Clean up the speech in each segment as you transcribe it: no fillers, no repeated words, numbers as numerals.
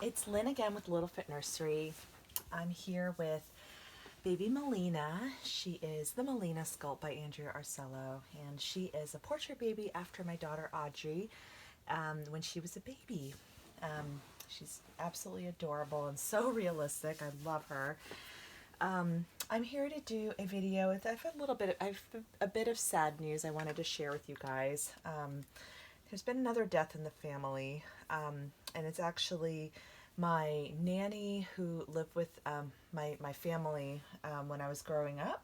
It's Lynn again with Little Fit Nursery. I'm here with baby Melina. She is the Melina sculpt by Andrea Arcello, and she is a portrait baby after my daughter Audrey when she was a baby. She's absolutely adorable and so realistic. I love her. I'm here to do a video with I've a bit of sad news I wanted to share with you guys. There's been another death in the family, and it's actually my nanny who lived with my family when I was growing up.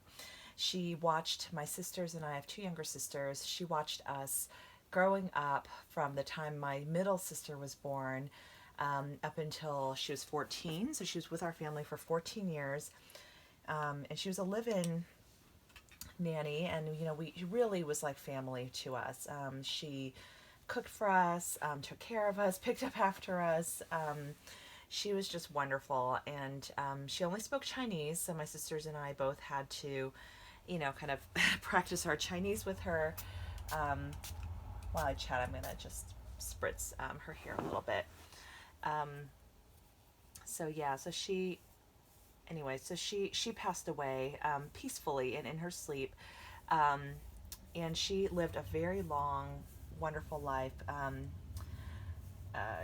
She watched my sisters, and I have two younger sisters. She watched us growing up from the time my middle sister was born up until she was 14. So she was with our family for 14 years. And she was a live-in nanny, and she really was like family to us. She cooked for us, took care of us, picked up after us. She was just wonderful, and she only spoke Chinese, so my sisters and I both had to, kind of practice our Chinese with her. While I chat, I'm gonna just spritz her hair a little bit. So yeah, so she passed away peacefully and in her sleep, and she lived a very long, wonderful life.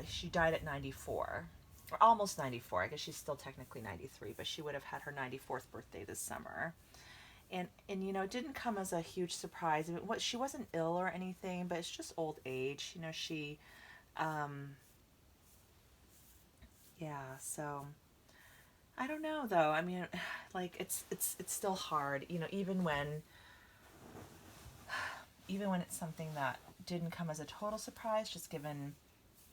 She died at 94, or almost 94. I guess she's still technically 93, but she would have had her 94th birthday this summer. And it didn't come as a huge surprise. I mean, she wasn't ill or anything, but it's just old age. Yeah, so I don't know though. I mean, like it's still hard, even when it's something that didn't come as a total surprise, just given,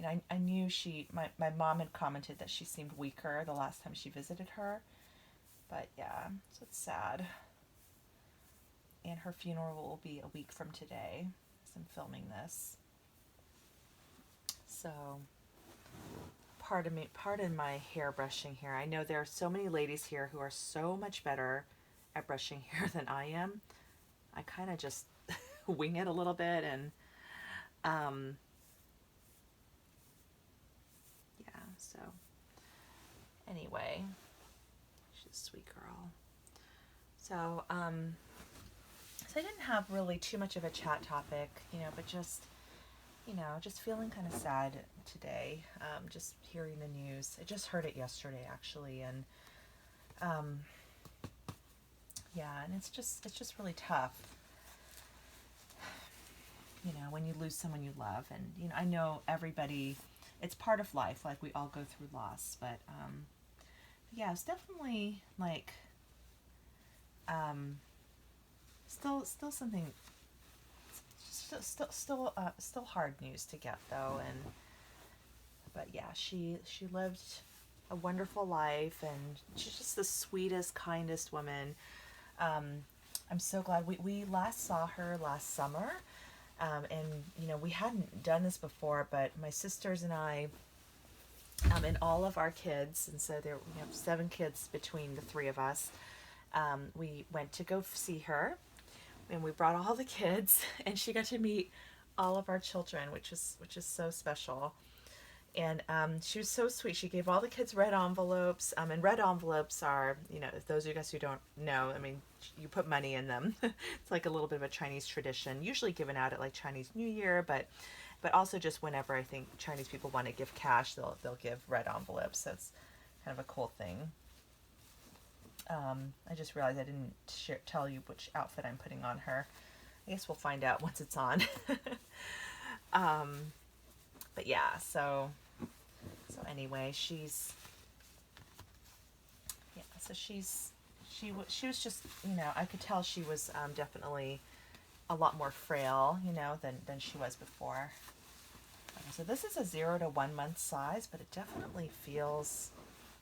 I knew my mom had commented that she seemed weaker the last time she visited her. But yeah, so it's sad. And her funeral will be a week from today, as I'm filming this. So pardon my hair brushing here. I know there are so many ladies here who are so much better at brushing hair than I am. I kind of just wing it a little bit, and yeah, so anyway, she's a sweet girl. So so I didn't have really too much of a chat topic, but just feeling kind of sad today, just hearing the news. I just heard it yesterday, actually, and yeah, and it's just really tough, when you lose someone you love. And I know everybody, it's part of life, like we all go through loss, but yeah, it's definitely like still something, still hard news to get though. But yeah, she lived a wonderful life, and she's just the sweetest, kindest woman. I'm so glad we last saw her last summer, and we hadn't done this before, but my sisters and I, and all of our kids, and so we have 7 kids between the 3 of us. We went to go see her, and we brought all the kids, and she got to meet all of our children, which is so special. And she was so sweet. She gave all the kids red envelopes, and red envelopes are, those of you guys who don't know, I mean, you put money in them. It's like a little bit of a Chinese tradition, usually given out at like Chinese New Year, but also just whenever I think Chinese people want to give cash, they'll give red envelopes. So it's kind of a cool thing. I just realized I didn't tell you which outfit I'm putting on her. I guess we'll find out once it's on. But yeah, so anyway, she was just, I could tell she was fefinitely a lot more frail, than she was before. Okay, so this is a 0 to 1 month size, but it definitely feels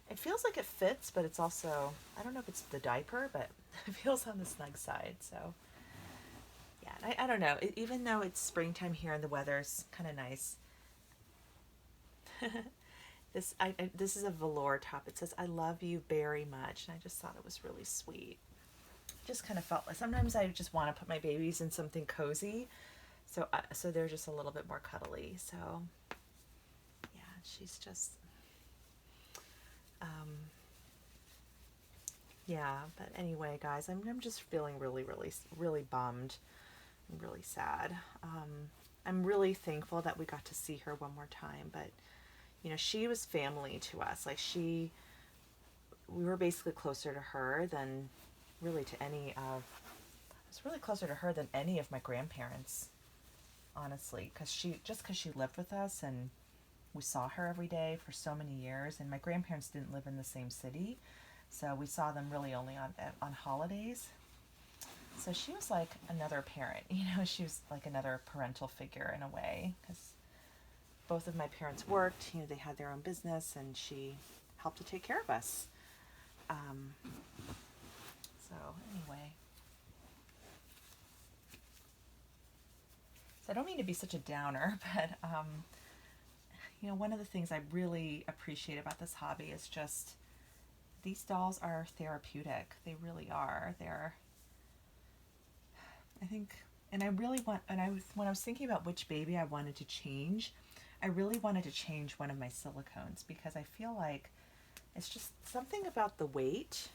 like it fits, but it's also, I don't know if it's the diaper, but it feels on the snug side. So yeah, I don't know, even though it's springtime here and the weather's kind of nice. This is a velour top. It says, "I love you very much," and I just thought it was really sweet. Just kind of felt like sometimes I just want to put my babies in something cozy, so they're just a little bit more cuddly. So yeah, she's just Yeah, but anyway, guys, I'm just feeling really bummed and really sad. I'm really thankful that we got to see her one more time, but she was family to us. Like we were basically closer to her than really to any of, I was really closer to her than any of my grandparents, honestly, because she lived with us and we saw her every day for so many years, and my grandparents didn't live in the same city, so we saw them really only on holidays. So she was like another parent, she was like another parental figure in a way, because both of my parents worked, they had their own business, and she helped to take care of us. Um, so anyway, so I don't mean to be such a downer, but one of the things I really appreciate about this hobby is just these dolls are therapeutic. They really are. I think, and I really want, when I was thinking about which baby I wanted to change, I really wanted to change one of my silicones, because I feel like it's just something about the weight,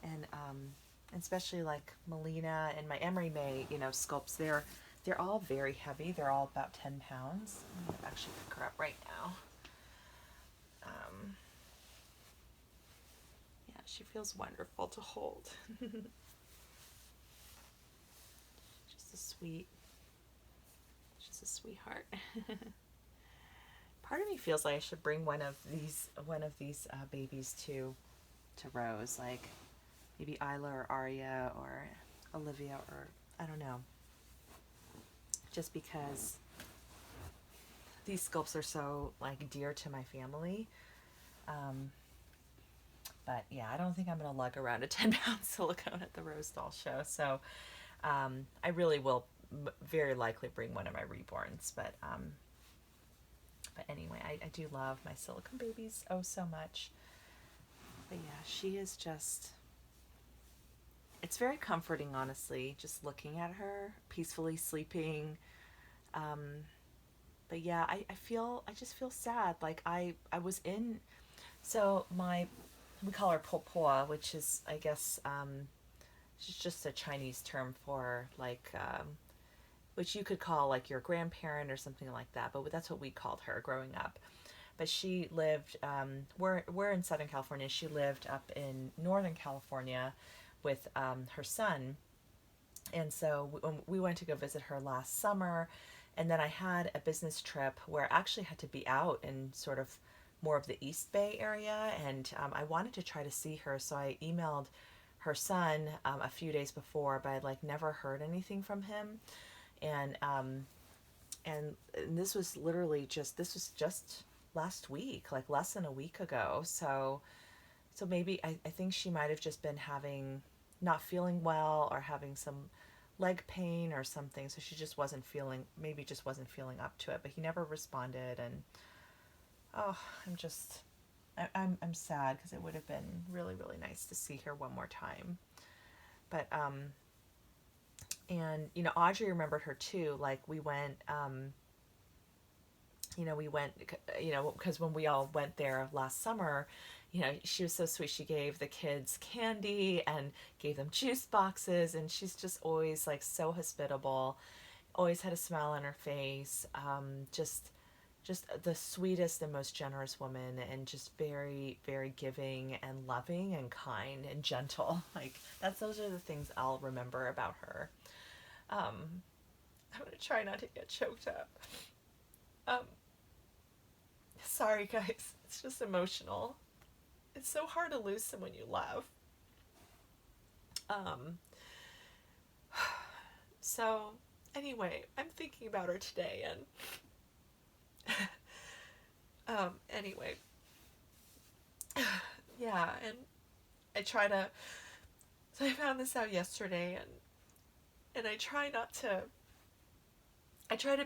and especially like Melina and my Emery May, sculpts, they're all very heavy. They're all about 10 pounds. I'm going to actually pick her up right now. Yeah, she feels wonderful to hold. She's a sweetheart. Part of me feels like I should bring one of these babies to Rose, like maybe Isla or Aria or Olivia, or I don't know. Just because these sculpts are so like dear to my family. But yeah, I don't think I'm going to lug around a 10-pound silicone at the Rose Doll Show. So I really will very likely bring one of my Reborns. But anyway, I do love my silicone babies oh so much. But yeah, she is just, it's very comforting, honestly, just looking at her peacefully sleeping. But yeah, I just feel sad. Like I was in, so we call her Popoa, which is, I guess, it's just a Chinese term for like, which you could call like your grandparent or something like that. But that's what we called her growing up. But she lived, we're in Southern California. She lived up in Northern California with her son. And so we went to go visit her last summer. And then I had a business trip where I actually had to be out in sort of more of the East Bay area. And I wanted to try to see her. So I emailed her son a few days before, but I'd like never heard anything from him. And this was literally just last week, like less than a week ago. So maybe I think she might have just been not feeling well, or having some leg pain or something. So she just wasn't feeling up to it, but he never responded. And oh, I'm sad, because it would have been really, really nice to see her one more time. But and Audrey remembered her too. Like we went because when we all went there last summer, she was so sweet. She gave the kids candy and gave them juice boxes, and she's just always like so hospitable, always had a smile on her face. Just the sweetest and most generous woman, and just very, very giving and loving and kind and gentle. Like those are the things I'll remember about her. I'm gonna try not to get choked up. Sorry guys, it's just emotional. It's so hard to lose someone you love. So anyway, I'm thinking about her today, and anyway, yeah, and so I found this out yesterday, and I try to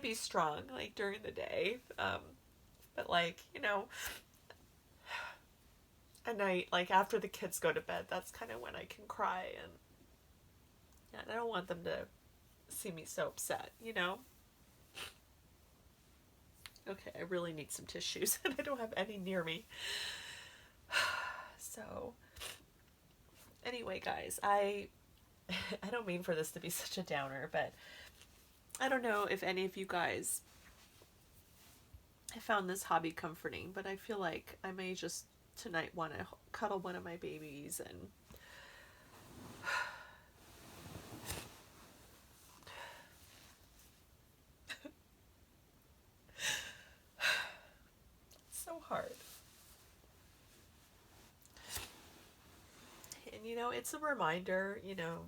be strong like during the day, but like at night, like after the kids go to bed, that's kind of when I can cry, and yeah, I don't want them to see me so upset. Okay, I really need some tissues, and I don't have any near me. So anyway, guys, I I don't mean for this to be such a downer, but I don't know if any of you guys have found this hobby comforting, but I feel like I may just tonight want to cuddle one of my babies and so hard. And it's a reminder,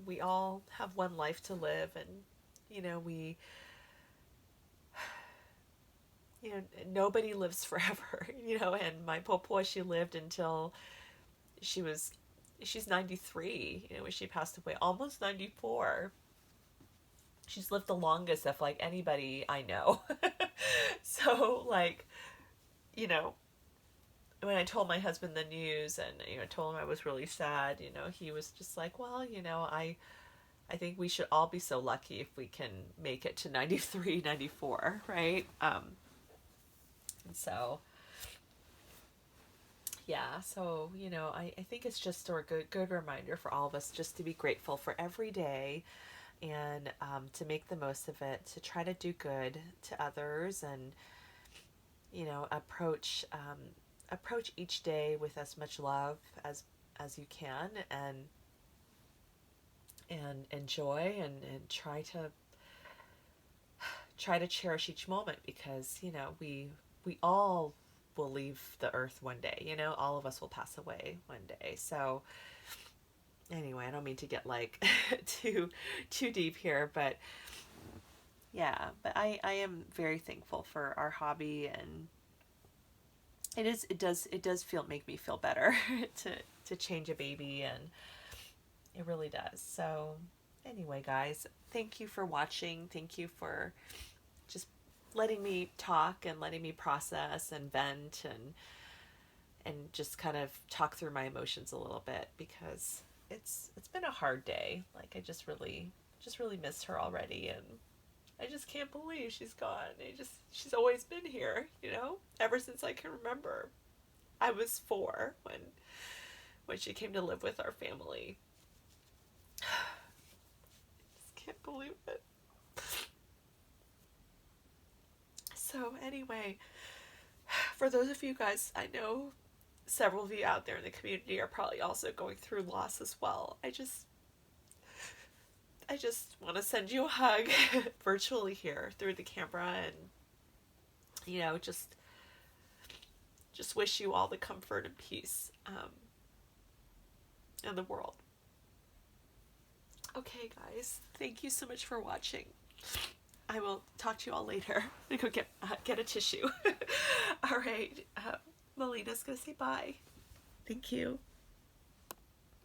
we all have one life to live, and we nobody lives forever, and my popo, she lived until she's 93, when she passed away, almost 94. She's lived the longest of like anybody I know. So like, you know, when I told my husband the news and told him I was really sad, he was just like, well, I think we should all be so lucky if we can make it to 93, 94, right? And so yeah, so I think it's just a good reminder for all of us just to be grateful for every day, and to make the most of it, to try to do good to others, and approach each day with as much love as you can, and enjoy, and try to cherish each moment, because we all will leave the earth one day. All of us will pass away one day. So anyway, I don't mean to get like too deep here, but yeah, but I am very thankful for our hobby, and it does make me feel better to change a baby, and it really does. So anyway, guys, thank you for watching. Thank you for just letting me talk and letting me process and vent, and just kind of talk through my emotions a little bit, because it's been a hard day. Like, I just really miss her already, and I just can't believe she's gone. She's always been here, ever since I can remember. I was 4 when she came to live with our family. I just can't believe it. So anyway, for those of you guys, I know several of you out there in the community are probably also going through loss as well. I just want to send you a hug virtually here through the camera, and just wish you all the comfort and peace in the world. Okay, guys, thank you so much for watching. I will talk to you all later. I'm gonna go get a tissue. All right, Melina's gonna say bye. Thank you.